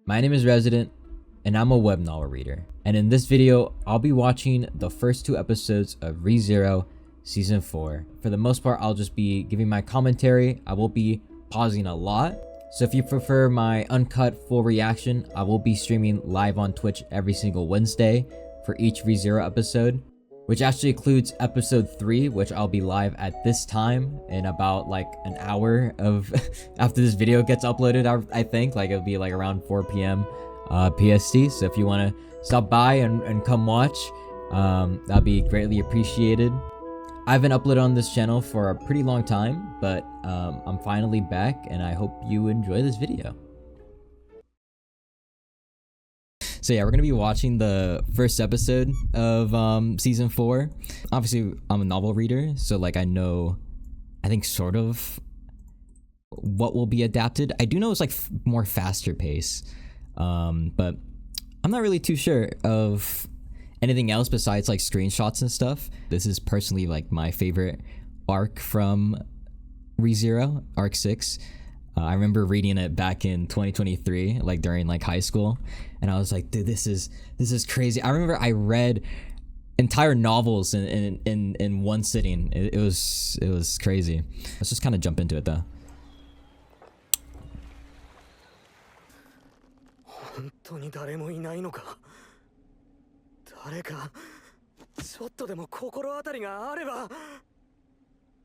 My name is Resident, and I'm a web novel reader. And in this video, I'll be watching the first 2 episodes of ReZero Season 4. For the most part, I'll just be giving my commentary. I will be pausing a lot. So if you prefer my uncut full reaction, I will be streaming live on Twitch every single Wednesday for each ReZero episode, which actually includes episode 3, which I'll be live at this time in about like an hour of after this video gets uploaded. I think like it'll be like around 4 p.m. PST. So if you want to stop by and come watch, that'd be greatly appreciated. I haven't uploaded on this channel for a pretty long time, but I'm finally back, and I hope you enjoy this video. So yeah, we're gonna be watching the first episode of season 4. Obviously, I'm a novel reader, so like I think sort of what will be adapted. I do know it's like more faster pace, but I'm not really too sure of anything else besides like screenshots and stuff. This is personally like my favorite arc from ReZero, arc 6. I remember reading it back in 2023, like during like high school, and I was like, dude, this is crazy. I remember I read entire novels in one sitting. It was crazy. Let's just kind of jump into it though.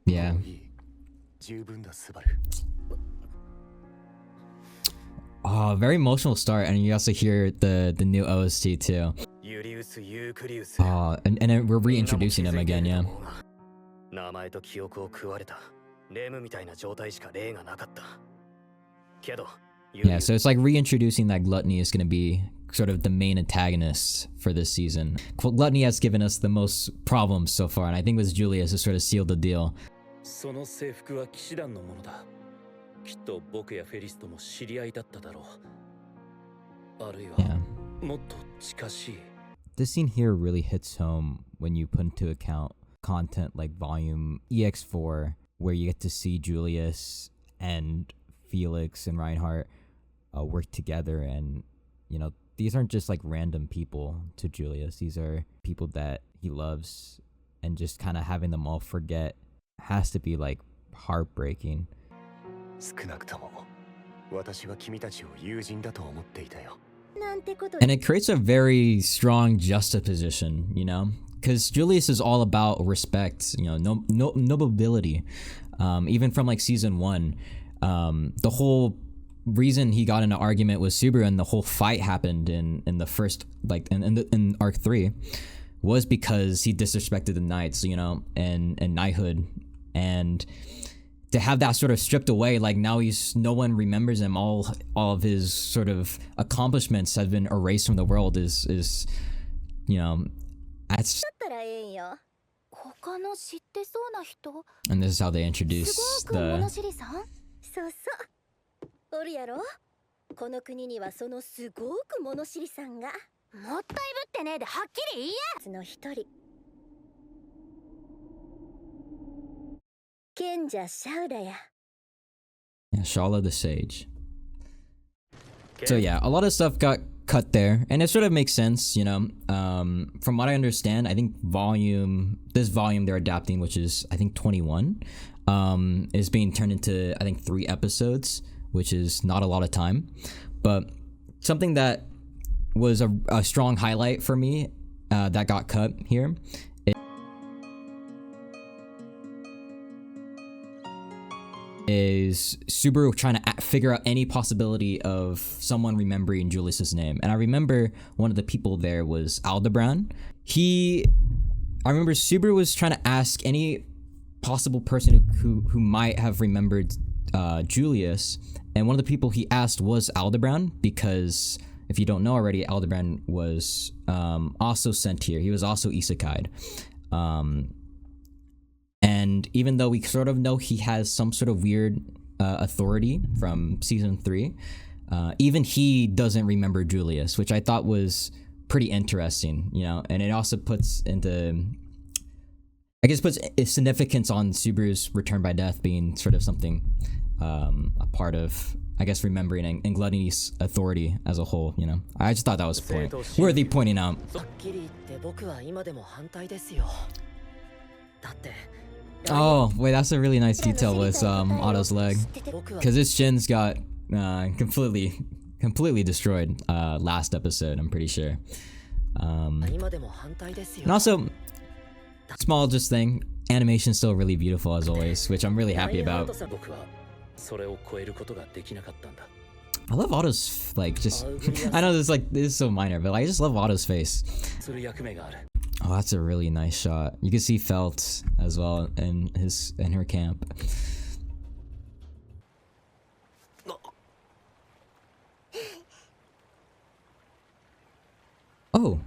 Yeah. Oh, very emotional start, and you also hear the new OST too. Oh, and then we're reintroducing him again, yeah. Yeah, so it's like reintroducing that Gluttony is going to be sort of the main antagonist for this season. Gluttony has given us the most problems so far, and I think with Julius has sort of sealed the deal. Yeah. This scene here really hits home when you put into account content like Volume EX4, where you get to see Julius and Felix and Reinhardt work together, and you know, these aren't just like random people to Julius. These are people that he loves, and just kind of having them all forget has to be like heartbreaking. And it creates a very strong juxtaposition, you know, because Julius is all about respect, you know, nobility. Even from like season 1, the whole reason he got in an argument with Subaru and the whole fight happened in the first, like in arc 3, was because he disrespected the knights, you know, and knighthood. And to have that sort of stripped away, like now no one remembers him. All of his sort of accomplishments have been erased from the world. Is you know, that's. And this is how they introduce the. Yeah, Shala the Sage. So yeah, a lot of stuff got cut there, and it sort of makes sense, you know. From what I understand, I think this volume they're adapting, which is I think 21, is being turned into I think 3 episodes, which is not a lot of time. But something that was a strong highlight for me that got cut here is Subaru trying to figure out any possibility of someone remembering Julius's name. And I remember one of the people there was Aldebaran. I remember Subaru was trying to ask any possible person who might have remembered Julius, and one of the people he asked was Aldebaran, because if you don't know already, Aldebaran was also sent here. He was also isekai'd. And even though we sort of know he has some sort of weird authority from season 3, even he doesn't remember Julius, which I thought was pretty interesting, you know. And it also puts into, I guess, puts a significance on Subaru's return by death being sort of something a part of, I guess, remembering and Gluttony's authority as a whole, you know. I just thought that was worthy pointing out. Oh, wait, that's a really nice detail with Otto's leg. Because his shin's got completely destroyed last episode, I'm pretty sure. And also, small just thing, animation's still really beautiful as always, which I'm really happy about. I love Otto's, like, just I know this is so minor, but I just love Otto's face. Oh, that's a really nice shot. You can see Felt as well in her camp. Oh.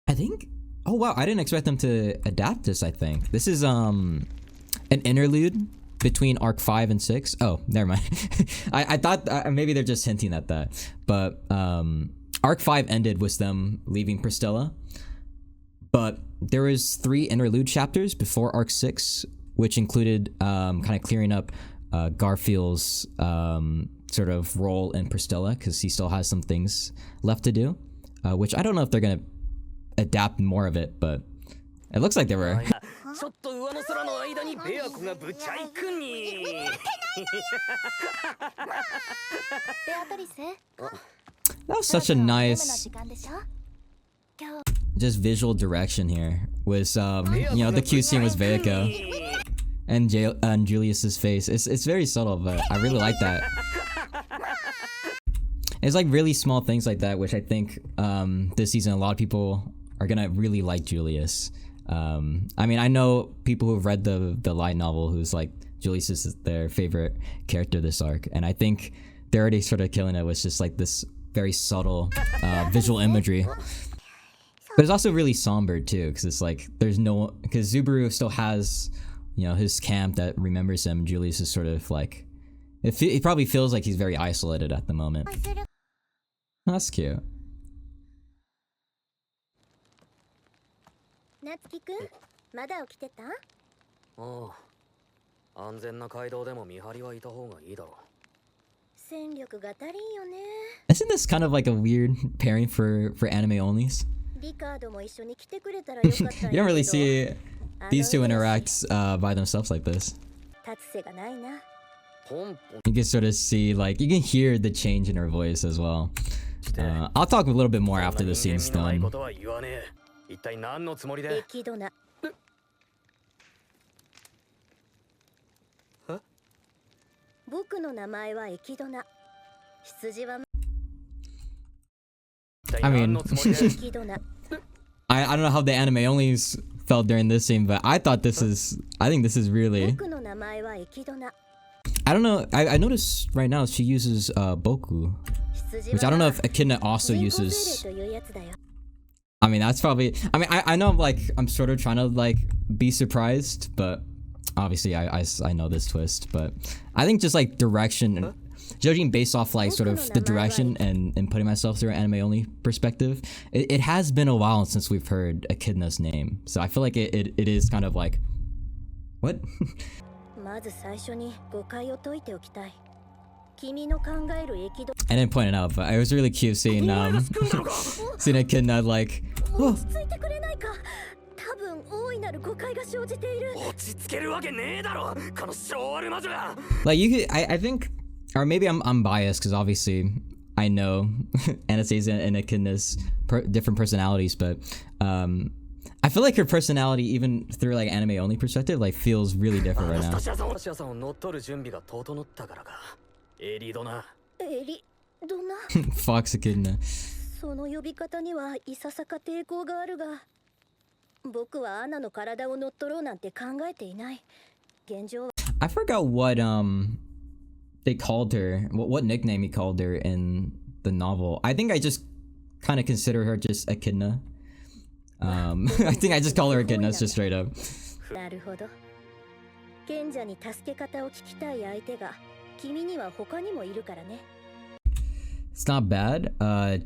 I think, oh wow, I didn't expect them to adapt this, I think. This is an interlude between arc 5 and 6. Oh, never mind. I thought maybe they're just hinting at that. But arc 5 ended with them leaving Pristella. But there was 3 interlude chapters before arc 6, which included kind of clearing up Garfield's sort of role in Pristella, because he still has some things left to do, which I don't know if they're gonna adapt more of it, but it looks like they were. That was such a nice just visual direction here. Was you know, the cute scene was Veiko and Julius's face. It's very subtle, but I really like that. It's like really small things like that, which I think this season a lot of people are gonna really like Julius. I mean, I know people who've read the light novel who's like Julius is their favorite character this arc, and I think they're already sort of killing it with just like this very subtle visual imagery. But it's also really somber too, because it's like because Subaru still has, you know, his camp that remembers him. Julius is sort of like, he probably feels like he's very isolated at the moment. That's cute. Isn't this kind of like a weird pairing for anime onlys? You don't really see these two interact by themselves like this. You can sort of see, like, you can hear the change in her voice as well. I'll talk a little bit more after the scene's done. I mean, I don't know how the anime onlys felt during this scene, but I think this is really, I don't know, I noticed right now she uses Boku, which I don't know if Echidna also uses. I mean, that's probably, I mean, I know, like, I'm sort of trying to, like, be surprised, but obviously I know this twist, but I think just, like, direction, judging based off, like, sort of the direction and putting myself through an anime only perspective, it has been a while since we've heard Echidna's name, so I feel like it is kind of like, what? I didn't point it out, but it was really cute seeing seeing Echidna like, oh. Like, you could, I think, or maybe I'm biased because obviously I know Anastasia and Echidna's different personalities, but I feel like her personality, even through like anime only perspective, like feels really different right now. Fox Echidna. I forgot what they called her, what nickname he called her in the novel. I think I just kind of consider her just Echidna. I think I just call her Echidna just straight up. It's not bad,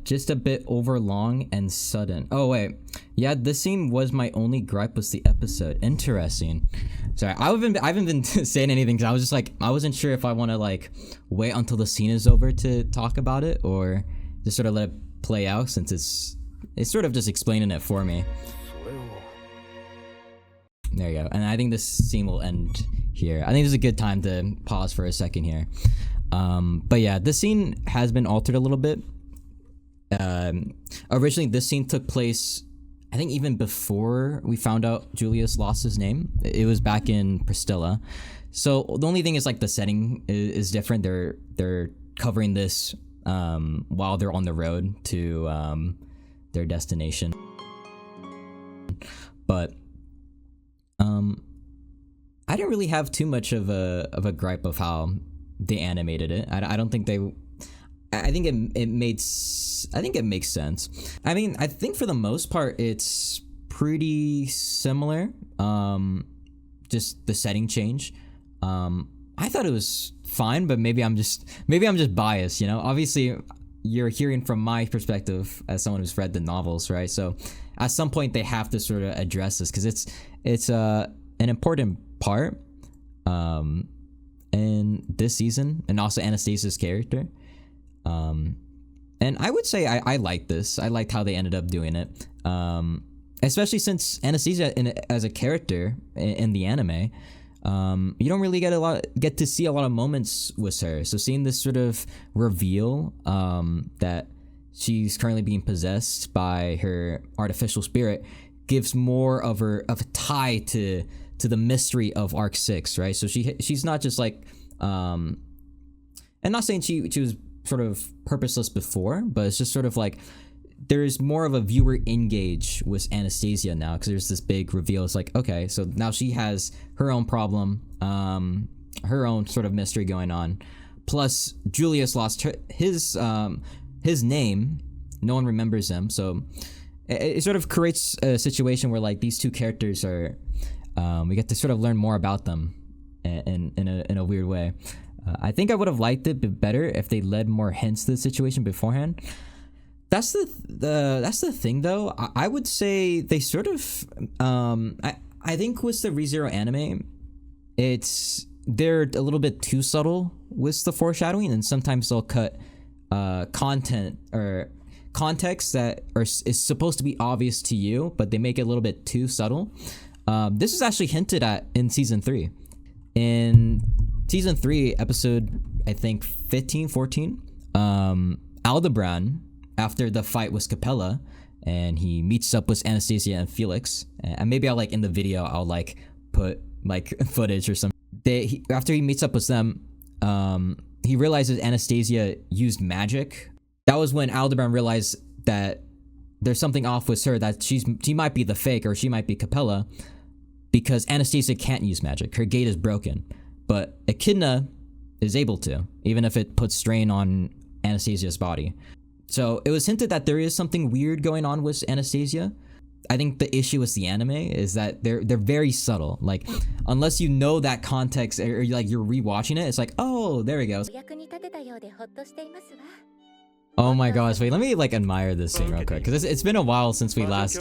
just a bit over long and sudden. Oh wait, yeah, this scene was my only gripe with the episode. Interesting. Sorry, I haven't been saying anything because I was just like, I wasn't sure if I want to like wait until the scene is over to talk about it or just sort of let it play out since it's sort of just explaining it for me. There you go. And I think this scene will end here. I think this is a good time to pause for a second here. But yeah, this scene has been altered a little bit. Originally, this scene took place, I think, even before we found out Julius lost his name. It was back in Priscilla. So the only thing is like the setting is different. They're covering this while they're on the road to their destination. But I didn't really have too much of a gripe of how they animated it. I don't think they. I think it makes sense. I mean, I think for the most part it's pretty similar. Just the setting change. I thought it was fine, but maybe I'm just biased. You know, obviously you're hearing from my perspective as someone who's read the novels, right? So at some point they have to sort of address this because it's an important part in this season, and also Anastasia's character. And I would say I like this. I liked how they ended up doing it, especially since Anastasia as a character in the anime, you don't really get to see a lot of moments with her. So seeing this sort of reveal that she's currently being possessed by her artificial spirit gives more of a tie to the mystery of Arc 6, right? So she's not just like and not saying she was sort of purposeless before, but it's just sort of like there's more of a viewer engage with Anastasia now because there's this big reveal. It's like, okay, so now she has her own problem, her own sort of mystery going on. Plus, Julius lost his name. No one remembers him, so it sort of creates a situation where like these two characters are, we get to sort of learn more about them in a weird way. I think I would have liked it better if they led more hints to the situation beforehand. That's the thing though. I would say they sort of I think with the ReZero anime, they're a little bit too subtle with the foreshadowing, and sometimes they'll cut content or context that is supposed to be obvious to you, but they make it a little bit too subtle. This is actually hinted at in season 3. In season 3, episode, I think 15, 14, Aldebaran, after the fight with Capella, and he meets up with Anastasia and Felix, and maybe I'll like in the video, I'll like put like footage or something. After he meets up with them, he realizes Anastasia used magic. That was when Aldebaran realized that there's something off with her, that she might be the fake, or she might be Capella, because Anastasia can't use magic. Her gate is broken. But Echidna is able to, even if it puts strain on Anastasia's body. So it was hinted that there is something weird going on with Anastasia. I think the issue with the anime is that they're very subtle. Like, unless you know that context, or like you're rewatching it, it's like, oh, there we go. Oh my gosh, wait, let me like admire this scene real quick, because it's been a while since we last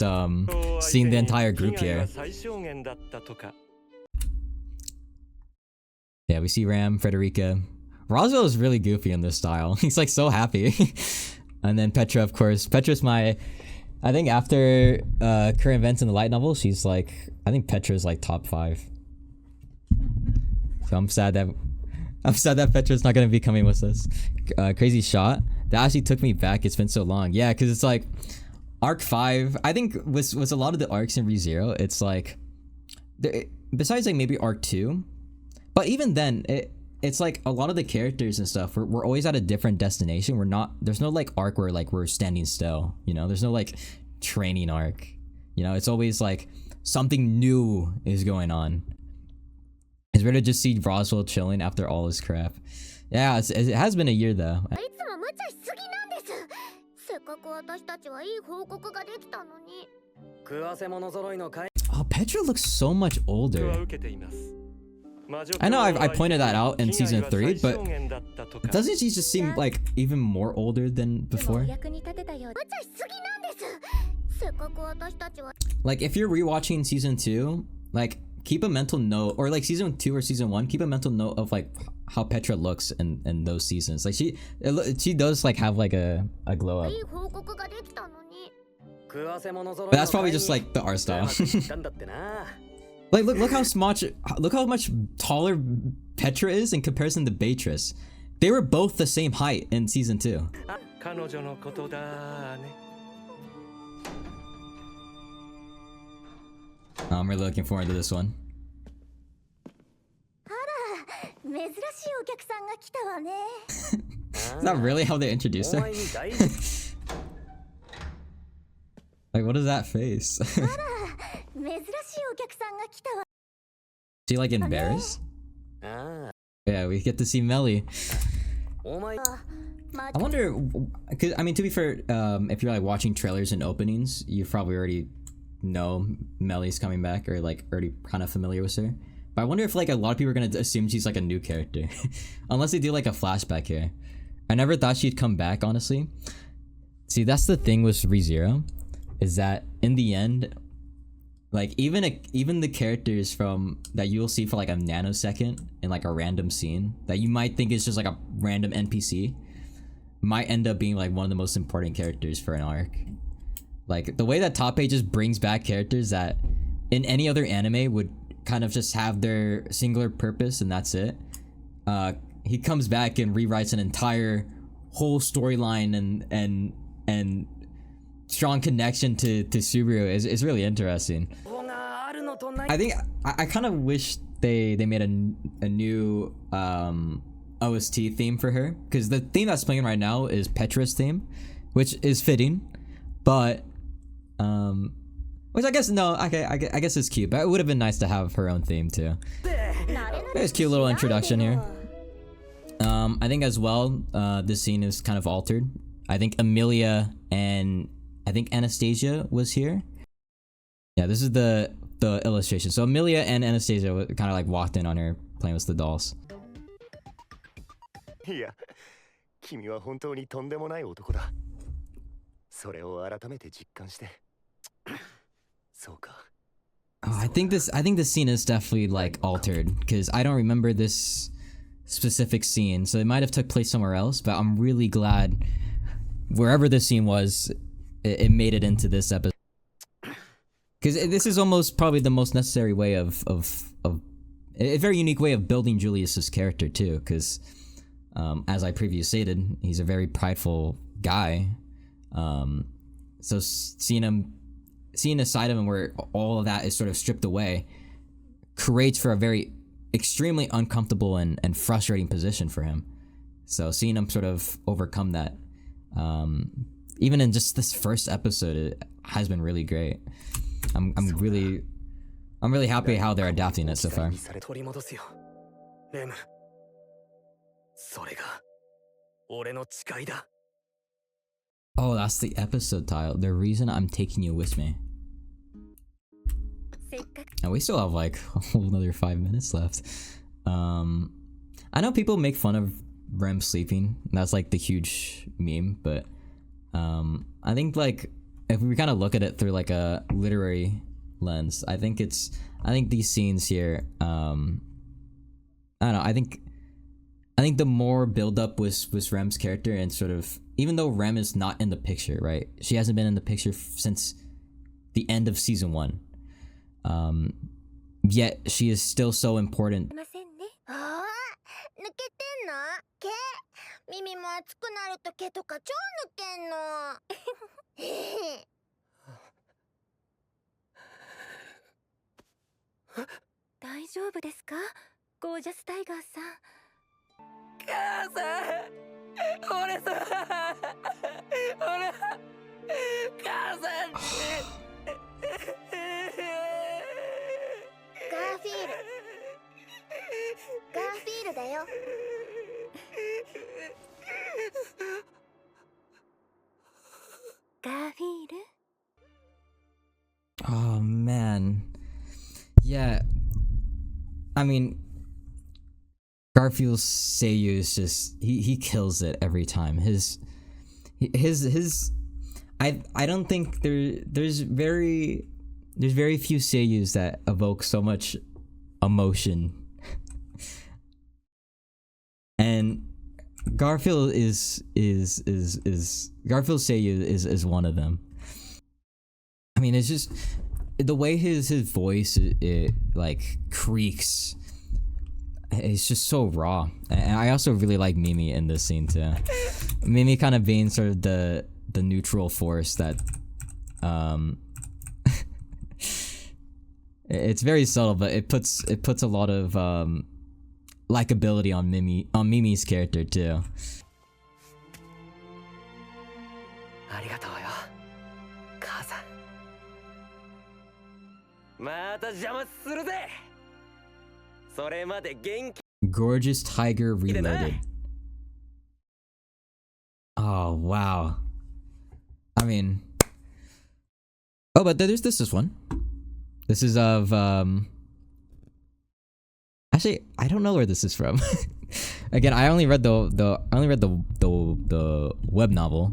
seen the entire group here. Yeah, we see Ram, Frederica. Roswell is really goofy in this style. He's like so happy. And then Petra, of course. Petra's I think after current events in the light novel, she's like, I think Petra's like top 5. So I'm sad that Petra's not gonna be coming with us. Crazy shot. That actually took me back. It's been so long. Yeah, because it's like Arc 5. I think with a lot of the arcs in ReZero, it's like besides like maybe Arc 2. But even then, it's like a lot of the characters and stuff, we're always at a different destination. There's no like arc where like we're standing still, you know? There's no like training arc, you know? It's always like something new is going on. It's rare to just see Roswell chilling after all this crap. Yeah, it has been a year though. Oh, Petra looks so much older. I know I pointed that out in season 3, but doesn't she just seem like even more older than before? Like if you're rewatching season 2, like keep a mental note, or like season 2 or season 1, keep a mental note of like how Petra looks in those seasons. Like she does like have like a glow up. But that's probably just like the art style. Like look how much taller Petra is in comparison to Beatrice. They were both the same height in season 2. I'm really looking forward to this one. Is that really how they introduced her? Like, what is that face? Is she like embarrassed? Yeah, we get to see Melly. I wonder, cause I mean, to be fair, if you're like watching trailers and openings, you probably already know Melly's coming back, or like already kind of familiar with her. But I wonder if like a lot of people are gonna assume she's like a new character, unless they do like a flashback here. I never thought she'd come back, honestly. See, that's the thing with ReZero, is that in the end, like even the characters from that you'll see for like a nanosecond in like a random scene that you might think is just like a random NPC, might end up being like one of the most important characters for an arc. Like the way that Tappei just brings back characters that in any other anime would kind of just have their singular purpose and that's it. He comes back and rewrites an entire whole storyline and strong connection to Subaru is really interesting. I think I kind of wish they made a new OST theme for her, because the theme that's playing right now is Petra's theme, which is fitting, but which I guess I guess it's cute, but it would have been nice to have her own theme too. There's a cute little introduction here. I think as well, this scene is kind of altered. I think Amelia and I think Anastasia was here. Yeah, this is the illustration. So Amelia and Anastasia kind of like walked in on her playing with the dolls. Yeah, 君は本当にとんでもない男だ。それを改めて実感して。そうか。Oh, I think this scene is definitely like altered, because I don't remember this specific scene, so it might have took place somewhere else, but I'm really glad wherever this scene was, it made it into this episode, because this is almost probably the most necessary way of a very unique way of building Julius's character too, because as I previously stated, he's a very prideful guy, so seeing a side of him where all of that is sort of stripped away creates for a very extremely uncomfortable and frustrating position for him. So seeing him sort of overcome that, even in just this first episode, it has been really great. I'm really happy how they're adapting it so far. Oh, that's the episode title. The reason I'm taking you with me. And we still have like a whole another 5 minutes left. I know people make fun of Rem sleeping. That's like the huge meme, but I think like if we kind of look at it through like a literary lens, I think these scenes here, I don't know, I think the more build up was Rem's character, and sort of, even though Rem is not in the picture, right? She hasn't been in the picture since the end of season 1. Yet she is still so important. Oh man, yeah. I mean, Garfield's Seiyu is just he kills it every time. His I don't think there's very few Seiyus that evoke so much emotion. And Garfield Garfield Seiyu is one of them. I mean, it's just the way his voice it like creaks. It's just so raw. And I also really like Mimi in this scene too. Mimi kind of being sort of the neutral force that it's very subtle, but it puts a lot of likability on Mimi's character too. ありがとうよ母さんまた邪魔するぜそれまで元気 Gorgeous Tiger Reloaded. Oh wow. I mean, oh, but there's this one. This is of actually I don't know where this is from. Again, I only read the web novel,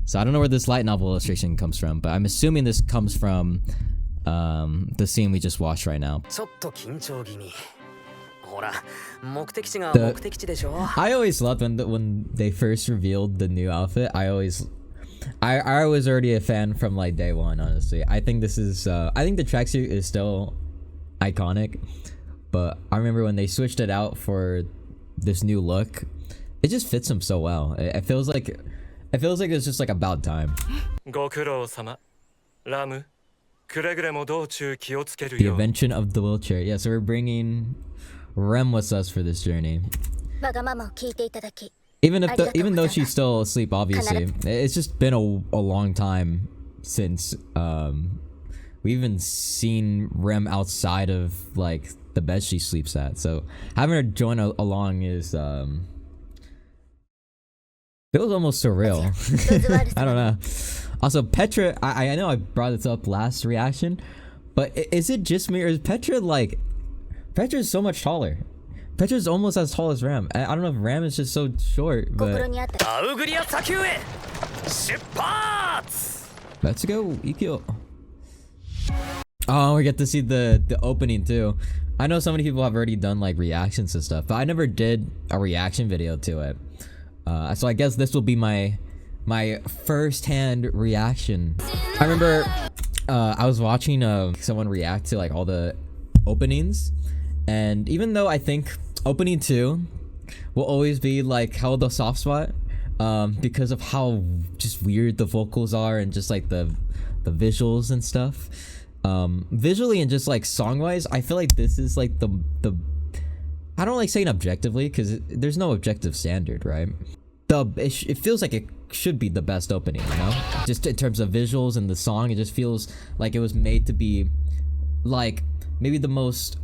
so I don't know where this light novel illustration comes from. But I'm assuming this comes from the scene we just watched right now. I always loved when they first revealed the new outfit. I was already a fan from like day one, honestly. I think this is I think the tracksuit is still iconic, but I remember when they switched it out for this new look, it just fits him so well. It feels like it's just like about time. The invention of the wheelchair. Yeah, so we're bringing Rem with us for this journey. Even though she's still asleep, obviously, it's just been a long time since we even seen Rem outside of like the bed she sleeps at. So having her join along is feels almost surreal. I don't know. Also, Petra, I know I brought this up last reaction, but is it just me or is Petra Petra's so much taller? Petra's almost as tall as Ram. I don't know if Ram is just so short, but let's go, Ikkyo. Oh, we get to see the opening too. I know so many people have already done like reactions and stuff, but I never did a reaction video to it. So I guess this will be my first-hand reaction. I remember I was watching someone react to like all the openings, and even though I think opening 2 will always be like held a soft spot because of how just weird the vocals are and just like the visuals and stuff, visually and just like song-wise, I feel like this is like the I don't like saying objectively because there's no objective standard, right? It feels like it should be the best opening, you know? Just in terms of visuals and the song, it just feels like it was made to be like maybe the most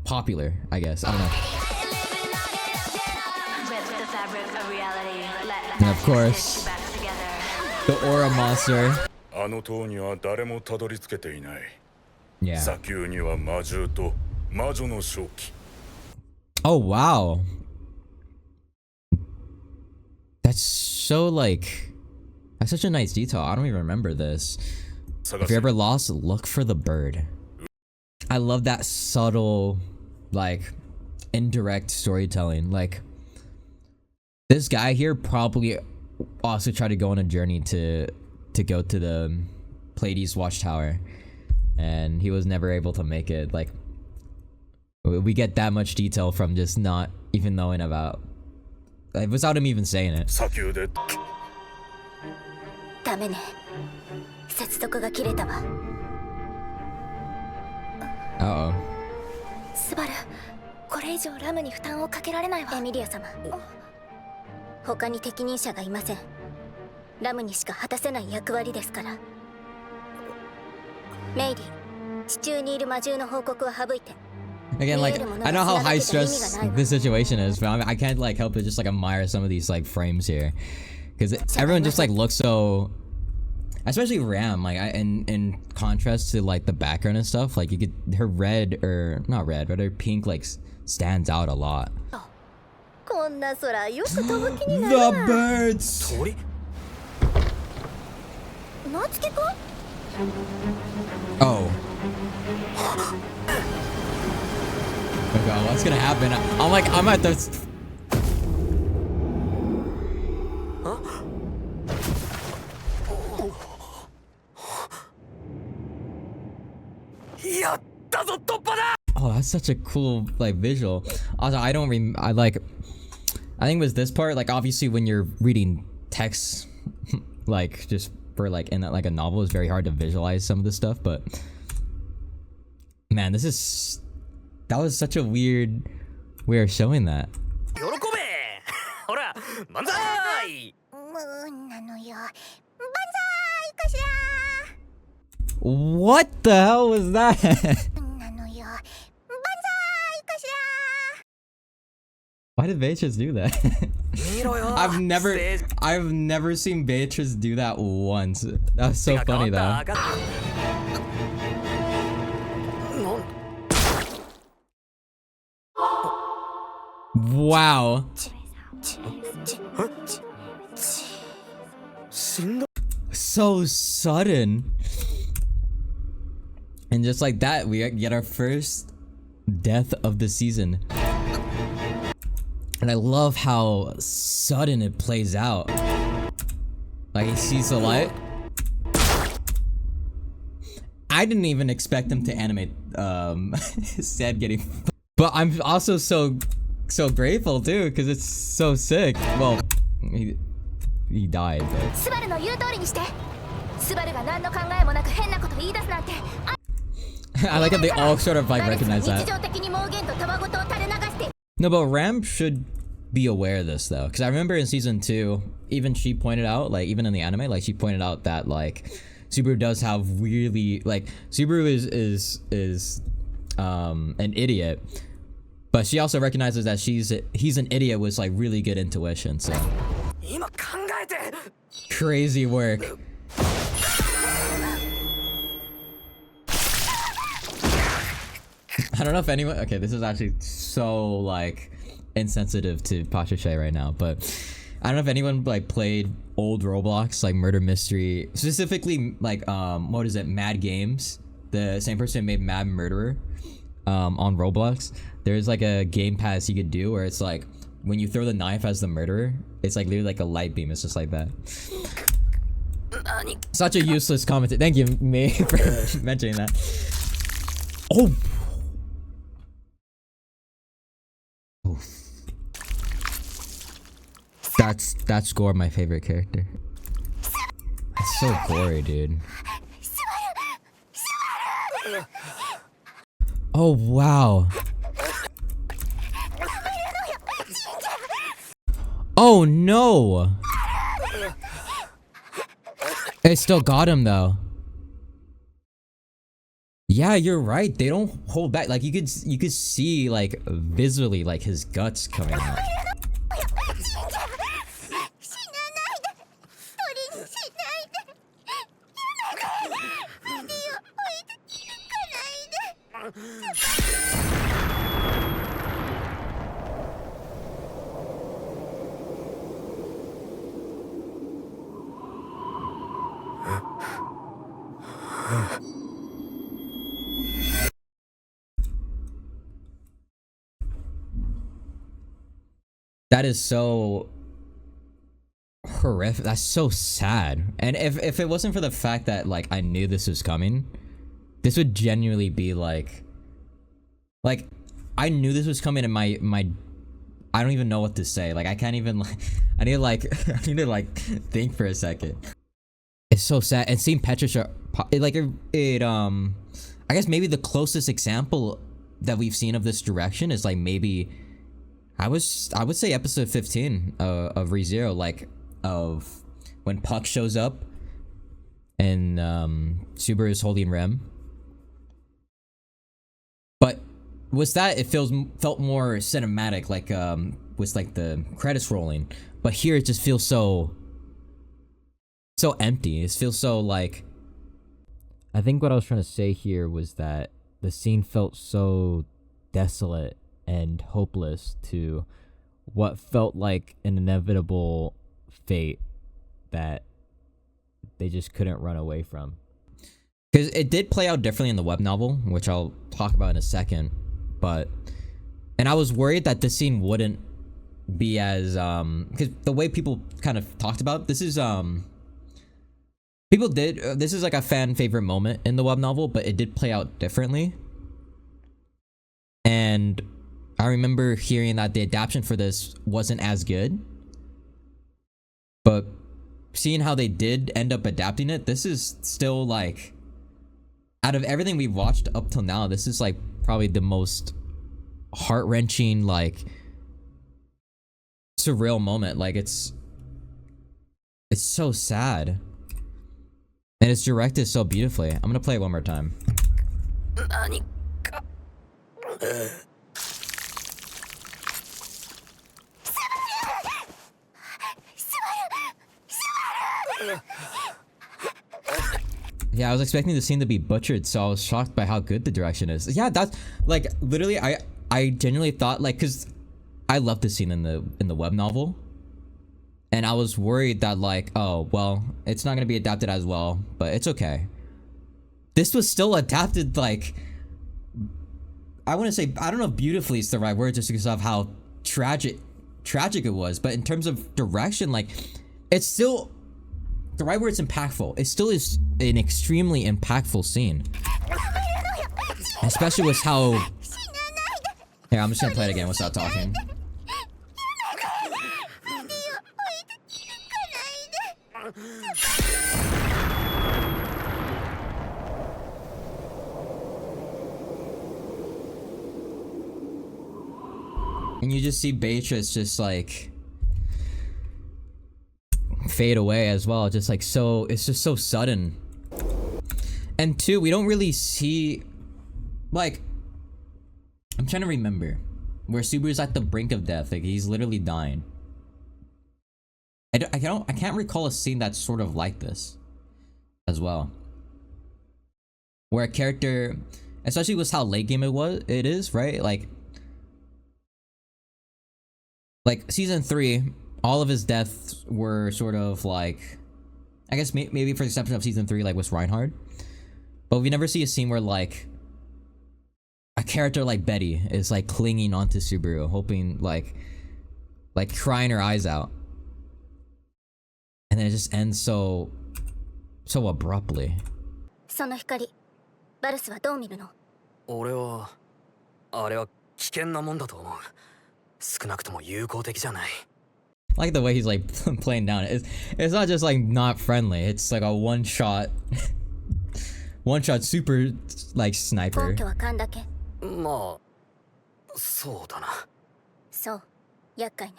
popular, I guess. I don't know. And of course, the Aura Monster. Yeah. Oh wow. That's so like, that's such a nice detail. I don't even remember this. If you're ever lost, look for the bird. I love that subtle, like, indirect storytelling. Like, this guy here probably also tried to go on a journey to go to the Pleiades Watchtower, and he was never able to make it. Like, we get that much detail from just not even knowing about, like, without him even saying it. Uh-oh. スバル、これ以上ラムに負担をかけられないわ。エミリア様、他に適任者がいません。ラムにしか果たせない役割ですから。メイリー、地中にいる魔獣の報告は省いて。 Again, like, I know how high stress this situation is, but I can't like help but just like admire some of these like frames here, because everyone just like looks so, especially Ram, like in contrast to like the background and stuff, like you could, her red, or not red, but her pink like stands out a lot. The birds. Oh. Oh god, what's gonna happen? I'm at the. Oh, that's such a cool like visual. Also, I think it was this part. Like, obviously, when you're reading text, like just for like in like a novel, it's very hard to visualize some of this stuff. But man, that was such a weird way of showing that. What the hell was that? Why did Beatrice do that? I've never seen Beatrice do that once. That was so funny though. Wow. So sudden. And just like that, we get our first death of the season. And I love how sudden it plays out. Like, he sees the light. I didn't even expect them to animate Sad getting. But I'm also so grateful too, because it's so sick. Well, he died, but. I like how they all sort of like recognize that. No, but Ram should be aware of this though, because I remember in season 2, even she pointed out, like even in the anime, like she pointed out that like Subaru does have really like Subaru is an idiot, but she also recognizes that he's an idiot with like really good intuition. So crazy work. I don't know if anyone. Okay, this is actually so like insensitive to Patricia right now, but I don't know if anyone like played old Roblox, like murder mystery, specifically like what is it, Mad Games, the same person who made Mad Murderer on Roblox. There's like a game pass you could do where it's like when you throw the knife as the murderer, it's like literally like a light beam. It's just like that. Such a useless comment. Thank you, May, for mentioning that. Oh. That's Gore, my favorite character. It's so gory, dude. Oh wow. Oh no. They still got him though. Yeah, you're right. They don't hold back. Like you could see like visually like his guts coming out. That is so horrific. That's so sad. And if it wasn't for the fact that like I knew this was coming, this would genuinely be like I knew this was coming, and my I don't even know what to say. Like I can't even like I need to like think for a second. It's so sad. And seeing Petricia like it I guess maybe the closest example that we've seen of this direction is like maybe I would say episode 15 of ReZero, like of when Puck shows up and Subaru is holding Rem. But with that, it felt more cinematic, like with like the credits rolling. But here it just feels so empty. It feels so like. I think what I was trying to say here was that the scene felt so desolate and hopeless to what felt like an inevitable fate that they just couldn't run away from. Because it did play out differently in the web novel, which I'll talk about in a second, but And I was worried that this scene wouldn't be as because the way people kind of talked about this is people did this is like a fan favorite moment in the web novel, but it did play out differently. And I remember hearing that the adaptation for this wasn't as good, but seeing how they did end up adapting it, this is still like, out of everything we've watched up till now, this is like probably the most heart-wrenching, like surreal moment. Like it's so sad, and it's directed so beautifully. I'm gonna play it one more time. Yeah, I was expecting the scene to be butchered, so I was shocked by how good the direction is. Yeah, that's like literally I genuinely thought, like, cause I love this scene in the web novel, and I was worried that like, oh well, it's not gonna be adapted as well, but it's okay. This was still adapted, like, I want to say, I don't know if beautifully is the right word, just because of how tragic it was, but in terms of direction, like, it's still, the right word is impactful. It still is an extremely impactful scene, especially with how, here, I'm just gonna play it again without talking. And you just see Beatrice just like fade away as well, just like, so it's just so sudden. And two, we don't really see, like, I'm trying to remember where Subaru's at the brink of death, like he's literally dying. I can't recall a scene that's sort of like this as well, where a character, especially with how late game it is, right? Like season 3, all of his deaths were sort of like, I guess maybe for the exception of season 3, like with Reinhard, but we never see a scene where like a character like Betty is like clinging onto Subaru, hoping, like crying her eyes out, and then it just ends so abruptly. その光、バルスはどう見るの？俺はあれは危険なもんだと思う。少なくとも友好的じゃない。 Like the way he's like playing down. It's not just like not friendly. It's like a one shot super like sniper. 根拠は勘だけ。まあ、そうだな。そう、厄介ね。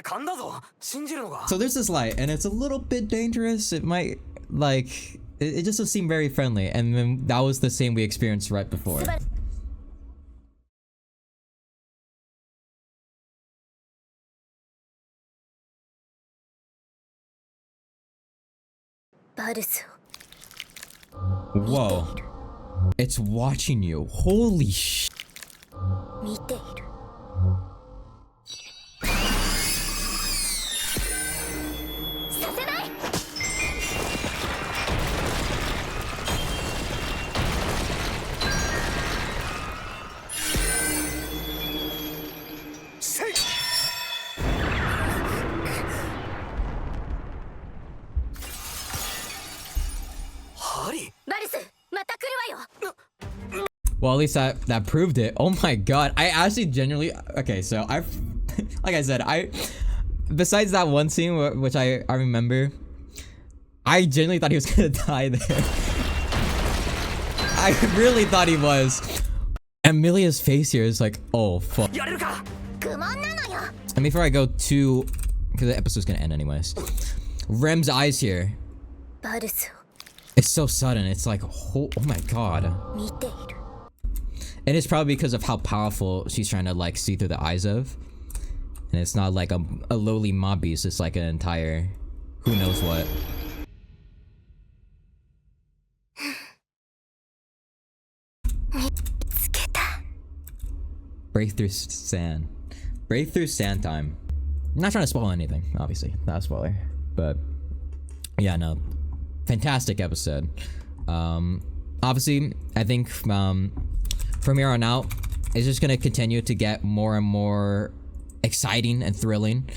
勘だぞ。信じるのか。 So there's this light, and it's a little bit dangerous. It might like it just doesn't seem very friendly. And then that was the same we experienced right before. バルスを Whoa. It's watching you. Holy sh. 見ている。させない。せい。バルス、また来るわよ。 Well, at least that proved it. Oh my god. I actually genuinely, okay, so I like I said, besides that one scene which I remember, I genuinely thought he was gonna die there. I really thought he was. Amelia's face here is like, oh fuck. 愚問なのよ。 And before I go to, because the episode's gonna end anyways, Rem's eyes here. バルス It's so sudden. It's like, oh my god. を見ている。 And it's probably because of how powerful she's trying to like see through the eyes of. And it's not like a lowly mob beast, it's like an entire who knows what. Breakthrough sand. Breakthrough sand time. I'm not trying to spoil anything, obviously. Not a spoiler. But yeah, no. Fantastic episode. Obviously, I think from here on out, It's just gonna continue to get more and more exciting and thrilling.